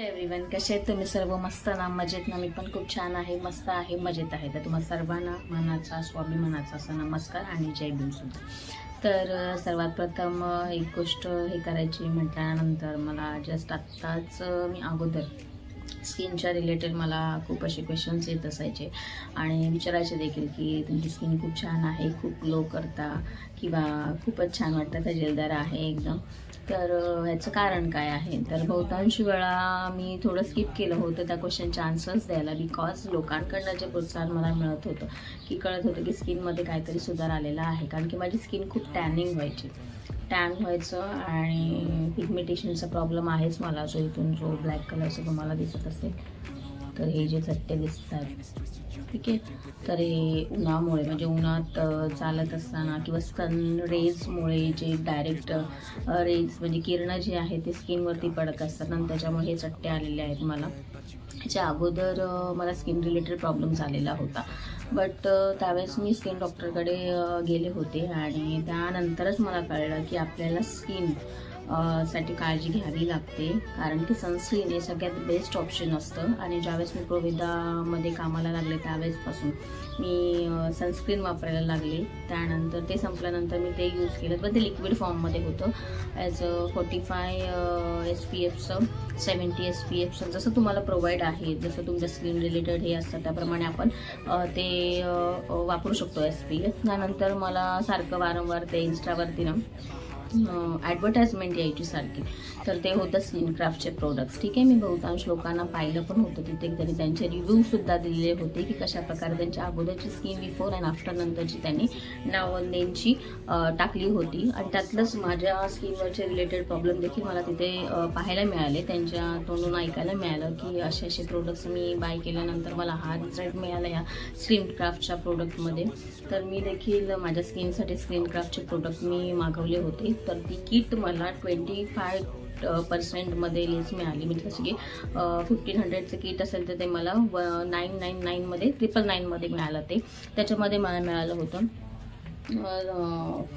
Everyone, कसे आहेत तुम्ही सर्व? मस्त ना, मजेत ना? मी पण खूप छान आहे, मस्त आहे, मजेत आहे. तर तुम्हाला सर्वांना मनाचा स्वाभिमानाचा असा नमस्कार आणि जय भीम सुद्धा. तर सर्वात प्रथम एक गोष्ट हे करायची म्हटल्यानंतर मला जस्ट आत्ताच मी अगोदर स्किनच्या रिलेटेड मला खूप असे क्वेश्चन्स येत असायचे आणि विचारायचे देखील की तुमची स्किन खूप छान आहे, खूप ग्लो करता किंवा खूपच छान वाटतं, तजेलदार आहे एकदम. तर याचं कारण काय आहे? तर बहुतांश वेळा मी थोडं स्किप केलं होतं त्या क्वेश्चनचे आन्सर्स द्यायला, बिकॉज लोकांकडनं जे प्रोत्साहन मला मिळत होतं की कळत होतं की स्किनमध्ये काहीतरी सुधार आलेला आहे. कारण की माझी स्किन खूप टॅनिंग व्हायची, टॅन व्हायचं आणि पिगमेंटेशनचा प्रॉब्लेम आहेच मला. जो इथून जो ब्लॅक कलरचं तुम्हाला दिसत असेल, तर हे जे चट्टे दिसतात, ठीक आहे, तर हे उन्हामुळे म्हणजे उन्हात चालत असताना किंवा सन रेजमुळे जे डायरेक्ट रेज म्हणजे किरणं जी आहे ते स्किनवरती पडत असतात आणि त्याच्यामुळे हे चट्टे आलेले आहेत मला. ह्याच्या अगोदर मला स्किन रिलेटेड प्रॉब्लेम झालेला होता, बट त्यावेळेस मी स्किन डॉक्टरकडे गेले होते आणि त्यानंतरच मला कळलं की आपल्याला स्किन साठी काळजी घ्यावी लागते, कारण की सनस्क्रीन हे सगळ्यात बेस्ट ऑप्शन असतं. आणि ज्यावेळेस मी प्रोवेदामध्ये कामाला लागले त्यावेळेसपासून मी सनस्क्रीन वापरायला लागले. त्यानंतर ते संपल्यानंतर मी ते यूज केलं, पण ते लिक्विड फॉर्ममध्ये होतं. ॲज 45 SPFचं 70 SPFचं जसं तुम्हाला प्रोव्हाइड आहे, जसं तुमच्या स्किन रिलेटेड हे असतं त्याप्रमाणे आपण ते वापरू शकतो SPF. त्यानंतर मला सारखं वारंवार ते इन्स्टावरती ना ॲडव्हर्टाइजमेंट यायची सारखी, तर ते होतं स्किन क्राफ्टचे प्रोडक्ट्स, ठीक आहे. मी बहुतांश लोकांना पाहिलं पण होतं तिथे, तरी त्यांचे रिव्ह्यूसुद्धा दिलेले होते की कशाप्रकारे त्यांच्या अगोदरची स्किन बिफोर अँड आफ्टर नंतरची त्यांनी नावंदेंची टाकली होती. आणि त्यातलंच माझ्या स्किनवरचे रिलेटेड प्रॉब्लेम देखील मला तिथे पाहायला मिळाले, त्यांच्या तोंडून ऐकायला मिळालं की असे असे प्रोडक्ट्स मी बाय केल्यानंतर मला हा रिझल्ट मिळाला या स्किन क्राफ्टच्या प्रोडक्टमध्ये. तर मी देखील माझ्या स्किनसाठी स्किन क्राफ्टचे प्रोडक्ट मी मागवले होते. तर ती किट मला 25% लेस मिळाली, म्हणजे जसं की 1500चं किट असेल तर ते मला 999मध्ये 999मध्ये मिळालं. ते त्याच्यामध्ये मला मिळालं होतं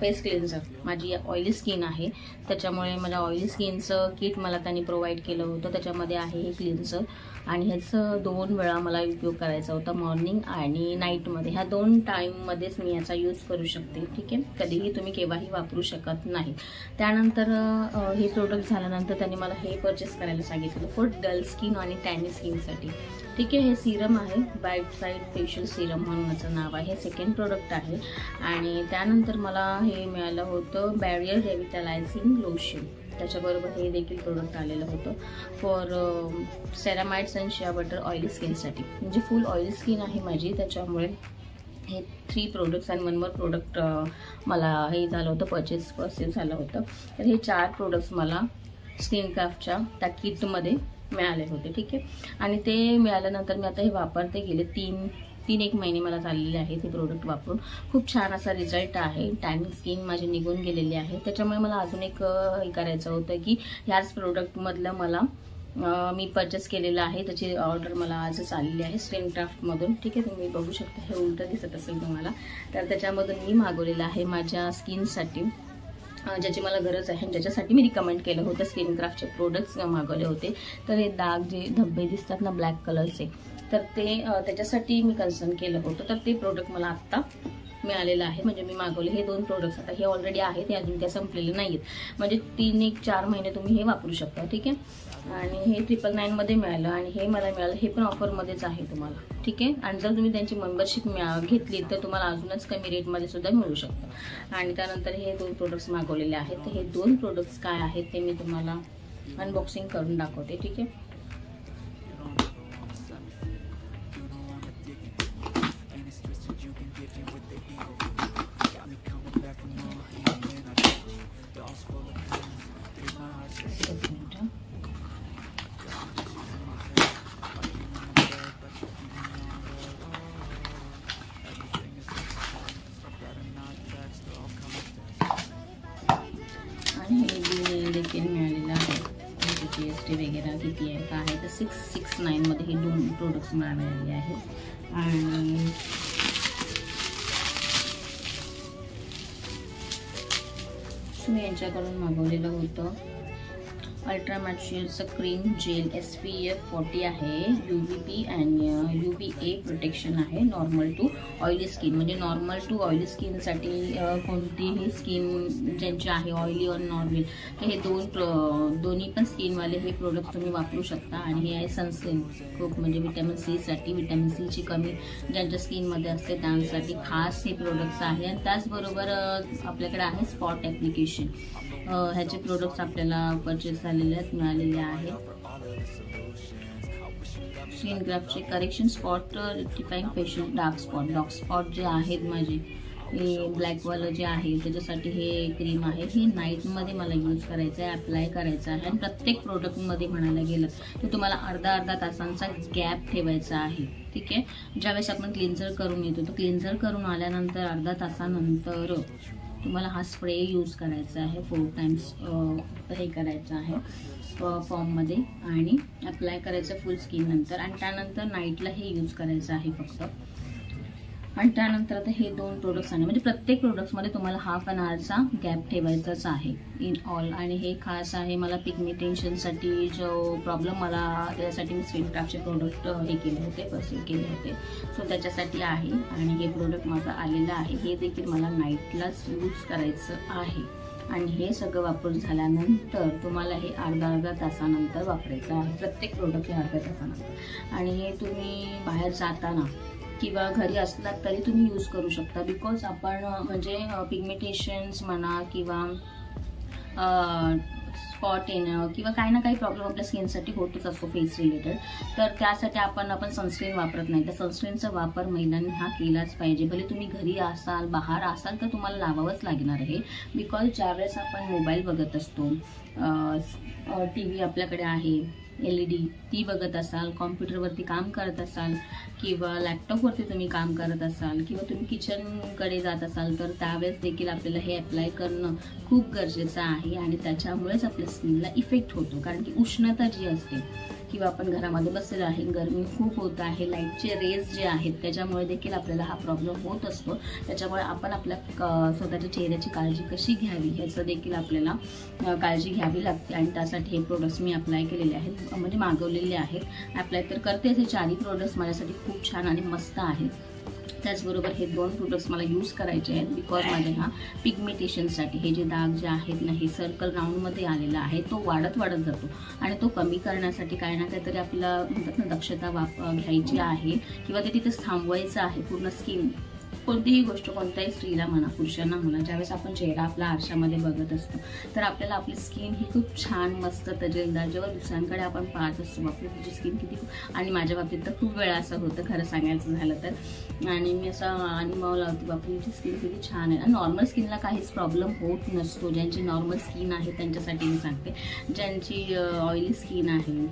फेस क्लेन्झर. माझी ऑइली स्किन आहे, त्याच्यामुळे माझ्या ऑइली स्किनचं किट मला त्यांनी प्रोव्हाइड केलं होतं. त्याच्यामध्ये आहे हे क्लिन्झर आणि ह्याचं 2 वेळा मला उपयोग करायचा होता, मॉर्निंग आणि नाईटमध्ये. ह्या 2 टाईममध्येच मी याचा यूज करू शकते, ठीक आहे. कधीही तुम्ही केव्हाही वापरू शकत नाही. त्यानंतर हे प्रोडक्ट झाल्यानंतर त्यांनी मला हे परचेस करायला सांगितलं फॉर डल स्किन आणि टॅनी स्किनसाठी, ठीक आहे. हे सिरम आहे, ब्राईट साईड फेशियल सिरम म्हणून याचं नाव आहे. हे सेकंड प्रोडक्ट आहे. आणि त्यानंतर मला हे मिळालं होतं बॅरियर रिव्हिटॅलायझिंग लोशन. त्याच्याबरोबर हे देखील प्रोडक्ट आलेलं होतं for ceramides and shea butter oily स्किनसाठी. म्हणजे फुल ऑइली स्किन आहे माझी, त्याच्यामुळे हे 3 प्रोडक्ट्स आणि 1 मोर प्रोडक्ट मला हे झालं होतं, परचेस झालं होतं. तर हे 4 प्रोडक्ट्स मला स्किन क्राफ्टच्या त्या किटमध्ये मिळाले होते, ठीक आहे. आणि ते मिळाल्यानंतर मी आता हे वापरते गेले 3-1 महिने मला चाललेले आहे ते प्रोडक्ट वापरून. खूप छान असा रिझल्ट आहे, टॅनिंग स्किन माझी निघून गेलेली आहे. त्याच्यामुळे मला अजून एक हे करायचं होतं की ह्याच प्रोडक्टमधलं मला मी परचेस केलेलं आहे, त्याची ऑर्डर मला आजच आलेली आहे स्किन क्राफ्टमधून, ठीक आहे. तुम्ही बघू शकता, हे उलटं दिसत असेल तुम्हाला. तर त्याच्यामधून मी मागवलेलं आहे माझ्या स्किनसाठी, ज्याची मला गरज आहे, ज्याच्यासाठी मी रिकमेंड केलं होतं स्किन क्राफ्टचे प्रोडक्ट्स मागवले होते. तर हे डाग जे धब्बे दिसतात ना ब्लॅक कलरचे, तर ते त्याच्यासाठी मी कन्सर्न केलं होतं. तर ते प्रोडक्ट मला आत्ता मिळालेलं आहे, म्हणजे मी मागवले हे 2 प्रोडक्ट्स. आता हे ऑलरेडी आहेत, ते अजून त्या संपलेले नाही आहेत, म्हणजे 3-4 महिने तुम्ही हे वापरू शकता, ठीक आहे. आणि हे 999मध्ये मिळालं आणि हे मला मिळालं, हे पण ऑफरमध्येच आहे तुम्हाला, ठीक आहे. आणि जर तुम्ही त्यांची मेंबरशिप घेतली तर तुम्हाला अजूनच कमी रेटमध्ये सुद्धा मिळू शकतं. आणि त्यानंतर हे 2 प्रोडक्ट्स मागवलेले आहेत. तर हे 2 प्रोडक्ट्स काय आहेत ते मी तुम्हाला अनबॉक्सिंग करून दाखवते, ठीक आहे. आणि हे बिल देखील मिळालेलं आहे, GST वगैरे किती आहे काय आहे. तर 669मध्ये हे 2 प्रोडक्ट्स मला मिळालेले आहेत. आणि मी यांच्याकडून मागवलेलं होतं अल्ट्रा मॅच्युअरचं क्रीम जेल SPF 40 आहे, UVB आणि UVA प्रोटेक्शन आहे, नॉर्मल टू ऑइली स्किन. म्हणजे नॉर्मल टू ऑइली स्किनसाठी कोणतीही स्किन ज्यांची आहे ऑइली और नॉर्मल, तर हे दोन्ही पण स्किनवाले हे प्रोडक्ट तुम्ही वापरू शकता. आणि हे आहे सनस्क्रीन, खूप म्हणजे विटॅमिन सीसाठी, विटॅमिन सीची कमी ज्यांच्या स्किनमध्ये असते त्यांसाठी खास हे प्रोडक्ट्स आहे. आणि त्याचबरोबर आपल्याकडे आहे स्पॉट ॲप्लिकेशन, ह्याचे प्रोडक्ट्स आपल्याला परचेस झालेले आहेत, मिळालेले आहेत. स्किन ग्राफचे correction spot rectifying facial dark spot जे आहेत माझे हे ब्लॅकवालं जे आहे त्याच्यासाठी हे क्रीम आहे. हे नाईटमध्ये मला यूज करायचं आहे, अप्लाय करायचं आहे. आणि प्रत्येक प्रोडक्टमध्ये म्हणायला गेलं तर तुम्हाला अर्धा तासांचा गॅप ठेवायचा आहे. ठीक आहे, ज्यावेळेस आपण क्लिन्झर करून येतो तर क्लिन्झर करून आल्यानंतर अर्धा तासानंतर तुम्हाला हा स्प्रे यूज करायचा आहे. 4 टाइम्स हे करायचं आहे फॉर्ममध्ये आणि अप्लाय करायचं फुल स्किन नंतर. आणि त्यानंतर नाईटला हे यूज करायचं आहे फक्त. आणि त्यानंतर आता हे 2 प्रोडक्ट्स आहे, म्हणजे प्रत्येक प्रोडक्ट्समध्ये तुम्हाला हाफ एन आवरचा गॅप ठेवायचाच आहे इन ऑल. आणि हे खास आहे मला पिगमेंटेशनसाठी जो प्रॉब्लेम मला त्यासाठी मी स्किन क्राफ्टचे प्रोडक्ट हे केले होते, परचेस केले होते, सो त्याच्यासाठी आहे. आणि हे प्रोडक्ट माझं आलेलं आहे, हे देखील मला नाईटलाच यूज करायचं आहे. आणि हे सगळं वापरून झाल्यानंतर तुम्हाला हे अर्धा तासानंतर वापरायचं आहे, प्रत्येक प्रोडक्ट हे अर्ध्या तासानंतर. आणि हे तुम्ही बाहेर जाताना किंवा घरी असलात तरी तुम्ही यूज करू शकता. बिकॉज आपण म्हणजे पिगमेंटेशन्स म्हणा किंवा स्पॉट येणं किंवा काही ना काही प्रॉब्लेम आपल्या स्किनसाठी होतच असतो फेस रिलेटेड, तर त्यासाठी आपण सनस्क्रीन वापरत नाही. तर सनस्क्रीनचा वापर महिलांनी हा केलाच पाहिजे. भले तुम्ही घरी असाल बाहेर असाल तर तुम्हाला लावावंच लागणार आहे. बिकॉज ज्यावेळेस आपण मोबाईल बघत असतो, TV आपल्याकडे आहे, LED ती बघत असाल, कॉम्प्युटरवरती काम करत असाल किंवा लॅपटॉपवरती तुम्ही काम करत असाल किंवा तुम्ही किचनकडे जात असाल तर त्यावेळेस देखील आपल्याला हे अप्लाय करणं खूप गरजेचं आहे. आणि त्याच्यामुळेच आपल्या स्किनला इफेक्ट होतो, कारण की उष्णता जी असते किंवा आपण घरामध्ये बसलेलो आहे, गरमी खूप होत आहे, लाईटचे रेज जे आहेत त्याच्यामुळे देखील आपल्याला हा प्रॉब्लेम होत असतो. त्याच्यामुळे आपण आपल्या स्वतःच्या चेहऱ्याची काळजी कशी घ्यावी ह्याचं देखील आपल्याला काळजी घ्यावी लागते. आणि त्यासाठी हे प्रोडक्ट्स मी अप्लाय केलेले आहेत, म्हणजे मागवलेले आहेत. अप्लाय तर करते, असे 4 प्रोडक्ट्स माझ्यासाठी खूप छान आणि मस्त आहेत. त्याचबरोबर हे 2 प्रोडक्ट्स मला यूज करायचे आहेत बिकॉज माझ्या ह्या पिगमेंटेशनसाठी हे जे डाग जे आहेत ना, हे सर्कल राऊंडमध्ये आलेला आहे, तो वाढत जातो. आणि तो कमी करण्यासाठी काही ना काहीतरी आपल्याला म्हणतात ना दक्षता घ्यायची आहे किंवा ते तिथे थांबवायचं आहे. पूर्ण स्किन कोणतीही गोष्ट कोणत्याही स्त्रीला म्हणा पुरुषांना म्हणा, ज्यावेळेस आपण चेहरा आपला आरशामध्ये बघत असतो तर आपल्याला आपली स्किन ही खूप छान मस्त तजेलदार, जेव्हा दुसऱ्यांकडे आपण पाहत असतो आपली तुझी स्किन किती, आणि माझ्या बाबतीत तर खूप वेळा असं होतं खरं सांगायचं झालं तर. आणि मी असा अनुभव लावते बापरे तुझी स्किन किती छान आहे. नॉर्मल स्किनला काहीच प्रॉब्लेम होत नसतो. ज्यांची नॉर्मल स्किन आहे त्यांच्यासाठी मी सांगते, ज्यांची ऑइली स्किन आहे,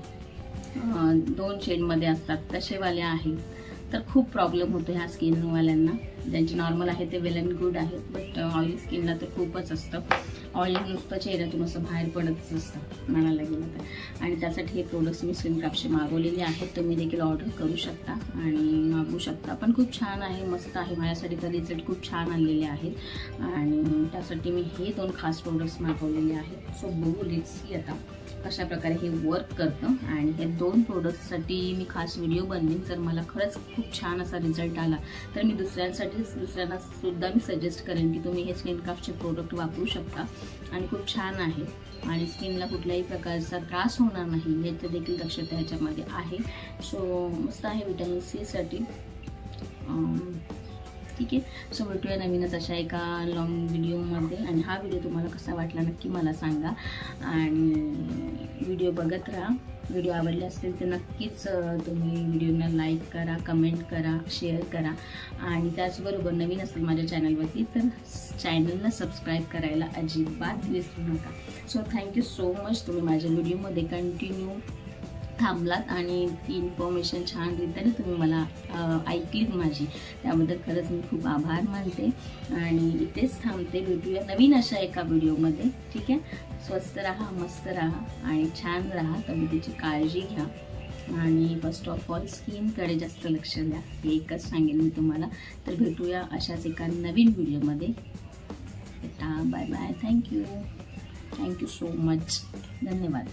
2 शेडमध्ये असतात तसेवाले आहेत तर खूप प्रॉब्लेम होतो ह्या स्किनवाल्यांना. ज्यांची नॉर्मल आहे ते वेल अँड गुड आहेत, बट ऑइली स्किनला तर खूपच असतं. ऑइली नुसतं चेहऱ्यातून असं बाहेर पडतच असतं म्हणायला गेलं तर. आणि त्यासाठी हे प्रोडक्ट्स मी स्किन क्राफ्टचे मागवलेले आहेत, तुम्ही देखील ऑर्डर करू शकता आणि मागवू शकता. पण खूप छान आहे, मस्त आहे, माझ्यासाठी तर रिझल्ट खूप छान आलेले आहेत. आणि त्यासाठी मी हे 2 खास प्रोडक्ट्स मागवलेले आहेत. सो बघू लेट्स सी आता कशा प्रकारे हे वर्क करतं. आणि हे 2 प्रोडक्ट्ससाठी मी खास व्हिडिओ बनवीन. जर मला खरंच खूप छान असा रिझल्ट आला तर मी दुसऱ्यांना सुद्धा मी सजेस्ट करेन की तुम्ही हे स्किन क्राफ्टचे प्रोडक्ट वापरू शकता आणि खूप छान आहे. आणि स्किनला कुठल्याही प्रकारचा त्रास होणार नाही याची देखील दक्षता ह्याच्यामध्ये आहे. सो मस्त आहे विटॅमिन सीसाठी. ठीक आहे, सो भेटूया नवीनच अशा एका लॉंग व्हिडिओमध्ये. आणि हा व्हिडिओ तुम्हाला कसा वाटला नक्की मला सांगा आणि व्हिडिओ बघत राहा. व्हिडिओ आवडले असतील तर नक्कीच तुम्ही व्हिडिओला लाईक करा, कमेंट करा, शेअर करा. आणि त्याचबरोबर नवीन असेल माझ्या चॅनलवरती तर चॅनलला सबस्क्राईब करायला अजिबात विसरू नका. सो थँक्यू सो मच, तुम्ही माझ्या व्हिडिओमध्ये कंटिन्यू थांबलात आणि ती इन्फॉर्मेशन छान रीतीने तुम्ही मला ऐकलीत माझी, त्याबद्दल खरंच मी खूप आभार मानते. आणि इथेच थांबते, भेटूया नवीन अशा एका व्हिडिओमध्ये. ठीक आहे, स्वस्त राहा, मस्त राहा आणि छान राहा, तब्येतीची काळजी घ्या. आणि फर्स्ट ऑफ ऑल स्किनकडे जास्त लक्ष द्या, हे एकच सांगेन मी तुम्हाला. तर भेटूया अशाच एका नवीन व्हिडिओमध्ये. Bye bye, thank you. Thank you so. धन्यवाद.